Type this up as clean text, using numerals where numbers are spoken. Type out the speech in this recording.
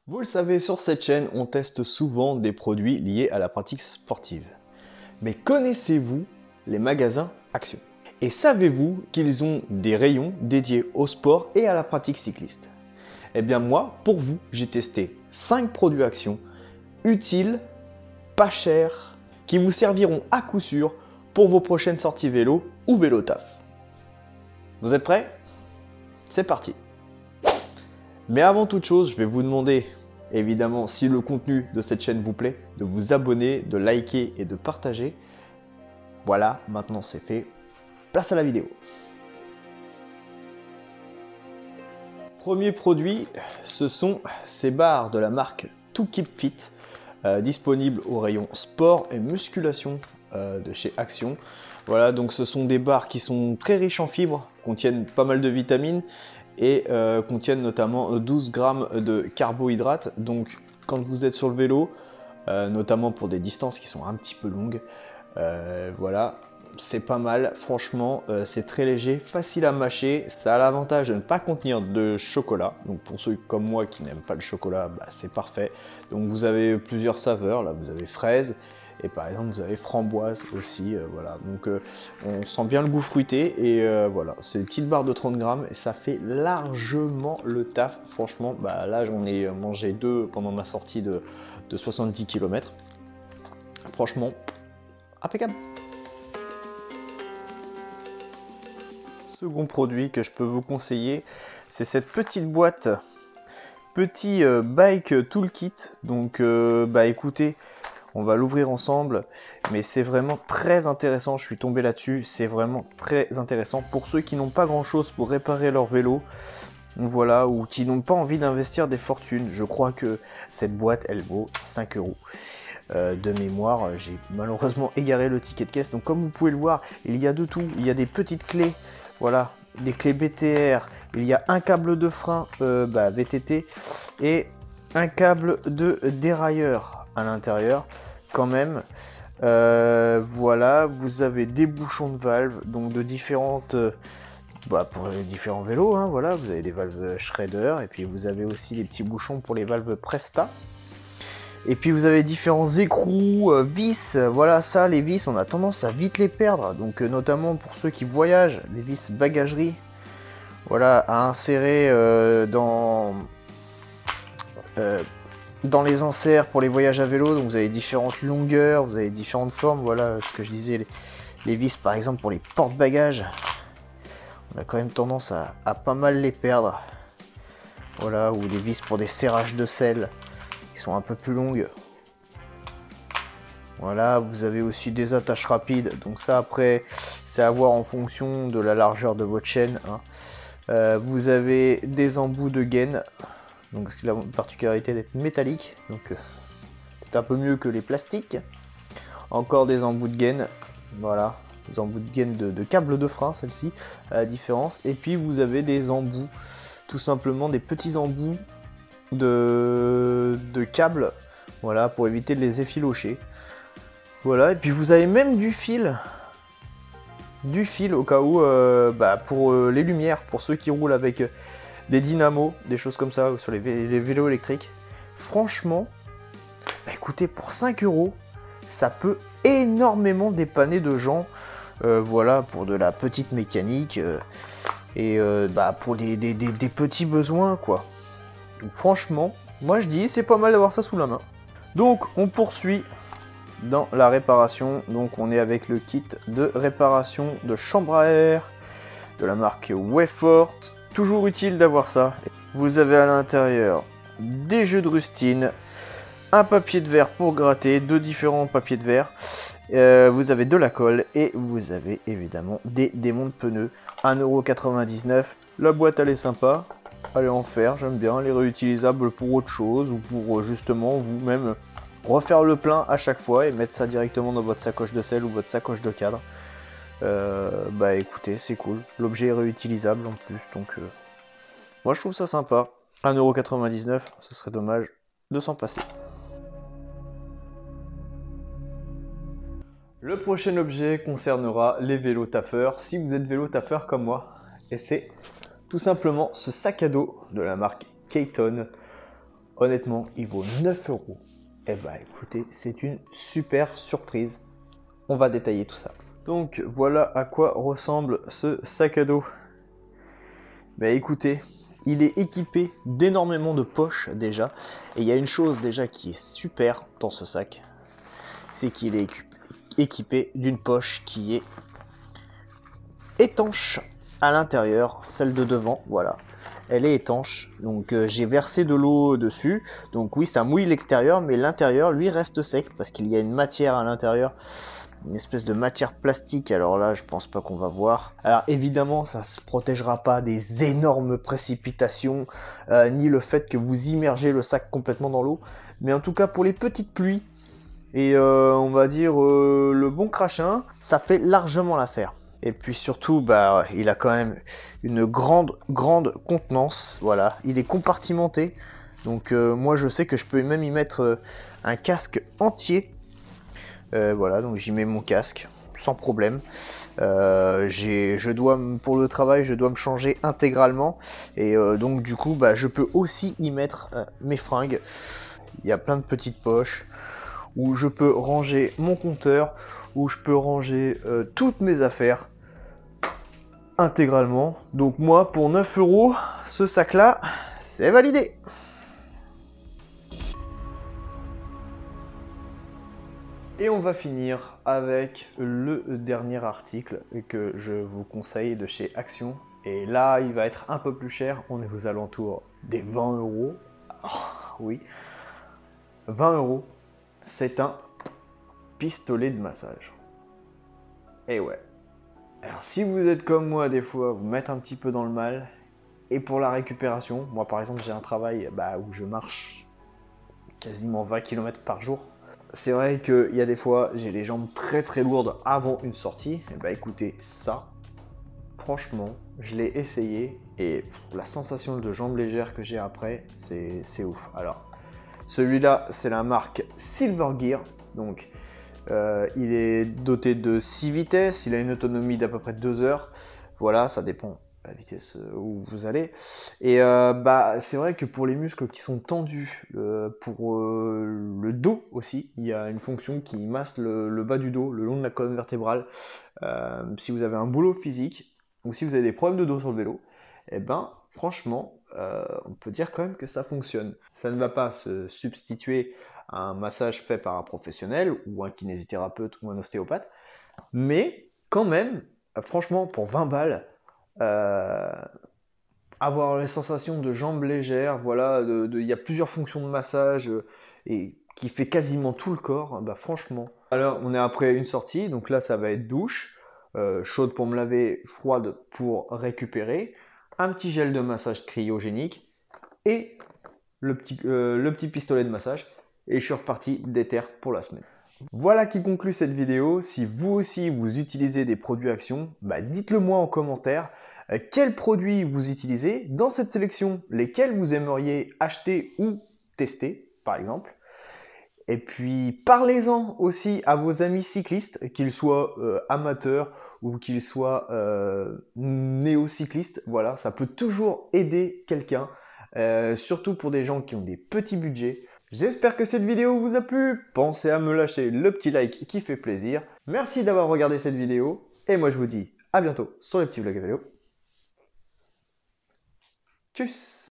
Vous le savez, sur cette chaîne, on teste souvent des produits liés à la pratique sportive. Mais connaissez-vous les magasins Action? Et savez-vous qu'ils ont des rayons dédiés au sport et à la pratique cycliste? Eh bien moi, pour vous, j'ai testé 5 produits Action, utiles, pas chers, qui vous serviront à coup sûr pour vos prochaines sorties vélo ou vélo taf. Vous êtes prêts? C'est parti! Mais avant toute chose, je vais vous demander, évidemment, si le contenu de cette chaîne vous plaît, de vous abonner, de liker et de partager. Voilà, maintenant c'est fait. Place à la vidéo. Premier produit, ce sont ces barres de la marque To Keep Fit, disponibles au rayon sport et musculation de chez Action. Voilà, donc ce sont des barres qui sont très riches en fibres, contiennent pas mal de vitamines et contiennent notamment 12 grammes de carbohydrates. Donc quand vous êtes sur le vélo, notamment pour des distances qui sont un petit peu longues, voilà, c'est pas mal. Franchement, c'est très léger, facile à mâcher. Ça a l'avantage de ne pas contenir de chocolat. Donc pour ceux comme moi qui n'aiment pas le chocolat, bah, c'est parfait. Donc vous avez plusieurs saveurs. Là, vous avez fraise. Et par exemple, vous avez framboise aussi, voilà. Donc, on sent bien le goût fruité et voilà. C'est des petites barres de 30 grammes et ça fait largement le taf. Franchement, bah, là, j'en ai mangé 2 pendant ma sortie de 70 km. Franchement, impeccable. Second produit que je peux vous conseiller, c'est cette petite boîte, petit bike toolkit. Donc, bah écoutez, on va l'ouvrir ensemble, mais c'est vraiment très intéressant, je suis tombé là-dessus, c'est vraiment très intéressant pour ceux qui n'ont pas grand-chose pour réparer leur vélo, voilà, ou qui n'ont pas envie d'investir des fortunes. Je crois que cette boîte, elle vaut 5 €. De mémoire, j'ai malheureusement égaré le ticket de caisse, donc comme vous pouvez le voir, il y a de tout, il y a des petites clés, voilà, des clés BTR, il y a un câble de frein VTT et un câble de dérailleur à l'intérieur quand même. Voilà, vous avez des bouchons de valves, donc de différentes pour les différents vélos, hein, voilà, vous avez des valves Schrader et puis vous avez aussi des petits bouchons pour les valves Presta. Et puis vous avez différents écrous, vis, voilà, ça, les vis, on a tendance à vite les perdre, donc notamment pour ceux qui voyagent, les vis bagagerie, voilà, à insérer dans les inserts pour les voyages à vélo. Donc vous avez différentes longueurs, vous avez différentes formes, voilà ce que je disais, les vis par exemple pour les porte-bagages, on a quand même tendance à pas mal les perdre, voilà, ou les vis pour des serrages de selle qui sont un peu plus longues. Voilà, vous avez aussi des attaches rapides, donc ça après c'est à voir en fonction de la largeur de votre chaîne, hein. Vous avez des embouts de gaine, donc c'est la particularité d'être métallique, donc c'est un peu mieux que les plastiques. Encore des embouts de gaine, voilà, des embouts de gaine de câble de frein, celle-ci, à la différence. Et puis vous avez des embouts, tout simplement des petits embouts de câbles, voilà, pour éviter de les effilocher. Voilà, et puis vous avez même du fil au cas où, pour les lumières, pour ceux qui roulent avec des dynamos, des choses comme ça, sur les vélos électriques. Franchement, écoutez, pour 5 €, ça peut énormément dépanner de gens, voilà, pour de la petite mécanique, et pour des petits besoins, quoi. Donc franchement, moi je dis, c'est pas mal d'avoir ça sous la main. Donc, on poursuit dans la réparation. Donc on est avec le kit de réparation de chambre à air de la marque Wayfort. Toujours utile d'avoir ça. Vous avez à l'intérieur des jeux de rustine, un papier de verre pour gratter, 2 différents papiers de verre, vous avez de la colle et vous avez évidemment des démonts de pneus. 1,99 €. La boîte elle est sympa, elle est en fer, j'aime bien, elle est réutilisable pour autre chose ou pour justement vous-même refaire le plein à chaque fois et mettre ça directement dans votre sacoche de selle ou votre sacoche de cadre. Écoutez, c'est cool. L'objet est réutilisable en plus, donc moi je trouve ça sympa. 1,99 €, ce serait dommage de s'en passer. Le prochain objet concernera les vélos taffeurs, si vous êtes vélo taffeur comme moi. Et c'est tout simplement ce sac à dos de la marque Kayton. Honnêtement, il vaut 9 euros. Et bah écoutez, c'est une super surprise. On va détailler tout ça. Donc voilà à quoi ressemble ce sac à dos. Bah écoutez, il est équipé d'énormément de poches déjà. Et il y a une chose déjà qui est super dans ce sac. C'est qu'il est équipé d'une poche qui est étanche à l'intérieur, celle de devant, voilà. Elle est étanche, donc j'ai versé de l'eau dessus. Donc oui, ça mouille l'extérieur, mais l'intérieur, lui, reste sec parce qu'il y a une matière à l'intérieur, une espèce de matière plastique. Alors là, je pense pas qu'on va voir. Alors évidemment, ça se protégera pas des énormes précipitations, ni le fait que vous immergez le sac complètement dans l'eau. Mais en tout cas, pour les petites pluies et on va dire le bon crachin, ça fait largement l'affaire. Et puis surtout, bah, il a quand même une grande contenance. Voilà, il est compartimenté. Donc moi, je sais que je peux même y mettre un casque entier. Voilà, donc j'y mets mon casque sans problème. Pour le travail, je dois me changer intégralement. Et donc du coup, bah, je peux aussi y mettre mes fringues. Il y a plein de petites poches où je peux ranger mon compteur, où je peux ranger toutes mes affaires intégralement. Donc moi, pour 9 euros, ce sac-là, c'est validé. Et on va finir avec le dernier article que je vous conseille de chez Action. Et là, il va être un peu plus cher. On est aux alentours des 20 euros. Oh, oui, 20 euros. C'est un pistolet de massage. Et ouais. Alors si vous êtes comme moi des fois, vous mettez un petit peu dans le mal. Et pour la récupération, moi par exemple j'ai un travail où je marche quasiment 20 km par jour. C'est vrai qu'il y a des fois j'ai les jambes très lourdes avant une sortie. Et bah écoutez, ça, franchement, je l'ai essayé. Et la sensation de jambes légères que j'ai après, c'est ouf. Alors, celui-là, c'est la marque Silver Gear. Donc, il est doté de 6 vitesses, il a une autonomie d'à peu près 2 heures. Voilà, ça dépend de la vitesse où vous allez. Et c'est vrai que pour les muscles qui sont tendus, pour le dos aussi, il y a une fonction qui masse le bas du dos, le long de la colonne vertébrale. Si vous avez un boulot physique, ou si vous avez des problèmes de dos sur le vélo, et ben franchement, on peut dire quand même que ça fonctionne. Ça ne va pas se substituer un massage fait par un professionnel ou un kinésithérapeute ou un ostéopathe, mais quand même, franchement, pour 20 balles, avoir les sensations de jambes légères, voilà, il y a plusieurs fonctions de massage et qui fait quasiment tout le corps, bah franchement. Alors, on est après une sortie, donc là, ça va être douche, chaude pour me laver, froide pour récupérer, un petit gel de massage cryogénique et le petit pistolet de massage. Et je suis reparti déter pour la semaine. Voilà qui conclut cette vidéo. Si vous aussi vous utilisez des produits Action, dites-le moi en commentaire. Quels produits vous utilisez dans cette sélection, lesquels vous aimeriez acheter ou tester par exemple. Et puis parlez-en aussi à vos amis cyclistes, qu'ils soient amateurs ou qu'ils soient néo-cyclistes. Voilà, ça peut toujours aider quelqu'un, surtout pour des gens qui ont des petits budgets. J'espère que cette vidéo vous a plu. Pensez à me lâcher le petit like qui fait plaisir. Merci d'avoir regardé cette vidéo. Et moi je vous dis à bientôt sur les petits vlogs à vélo. Tchuss!